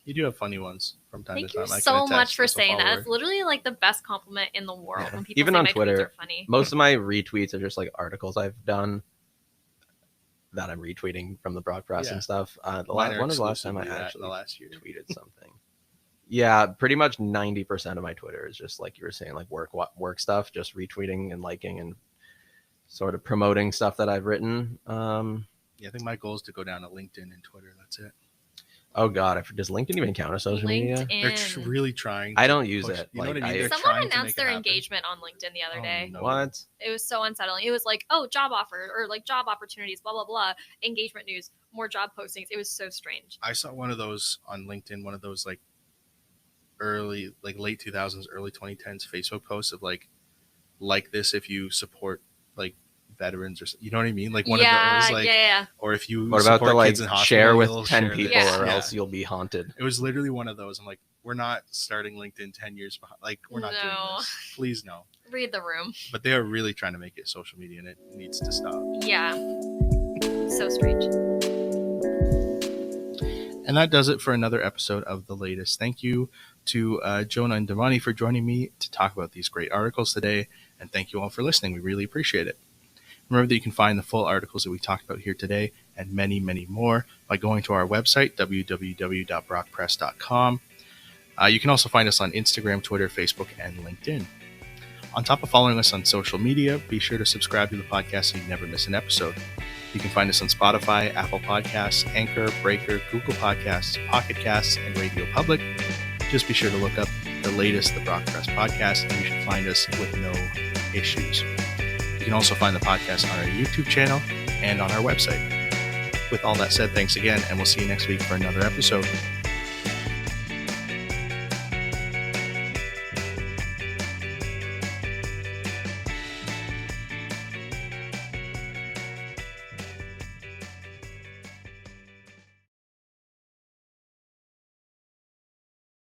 You do have funny ones from time to time. Thank you so much for saying that. It's literally like the best compliment in the world when people Even say on my Twitter, tweets are funny. Most of my retweets are just like articles I've done that I'm retweeting from the Brock Press and stuff. When was the last time I actually tweeted something? Yeah, pretty much 90% of my Twitter is just like you were saying, like work stuff, just retweeting and liking and sort of promoting stuff that I've written. Yeah, I think my goal is to go down to LinkedIn and Twitter. That's it. Oh God, does LinkedIn even count as social media? They're really trying. I don't use it. You know what I mean? Someone announced their engagement on LinkedIn the other day. No. What? It was so unsettling. It was like, oh, job offer or like job opportunities, blah blah blah, engagement news, more job postings. It was so strange. I saw one of those on LinkedIn. One of those like early, like late 2000s, early 2010s Facebook posts of like this if you support like veterans or you know what I mean, like one of those like or if you what about the like kids in hospital, share with 10 people or Yeah. else you'll be haunted. It was literally one of those. I'm like, we're not starting LinkedIn 10 years behind, like we're not doing this, please no. Read the room. But they are really trying to make it social media and it needs to stop. Yeah, so strange. And that does it for another episode of The Latest. Thank you to Jonah and Devani for joining me to talk about these great articles today, and thank you all for listening. We really appreciate it. Remember that you can find the full articles that we talked about here today and many, many more by going to our website, www.brockpress.com. You can also find us on Instagram, Twitter, Facebook, and LinkedIn. On top of following us on social media, be sure to subscribe to the podcast so you never miss an episode. You can find us on Spotify, Apple Podcasts, Anchor, Breaker, Google Podcasts, Pocket Casts, and Radio Public. Just be sure to look up The Latest, the Brock Press Podcast, and you should find us with no issues. You can also find the podcast on our YouTube channel and on our website. With all that said, thanks again, and we'll see you next week for another episode.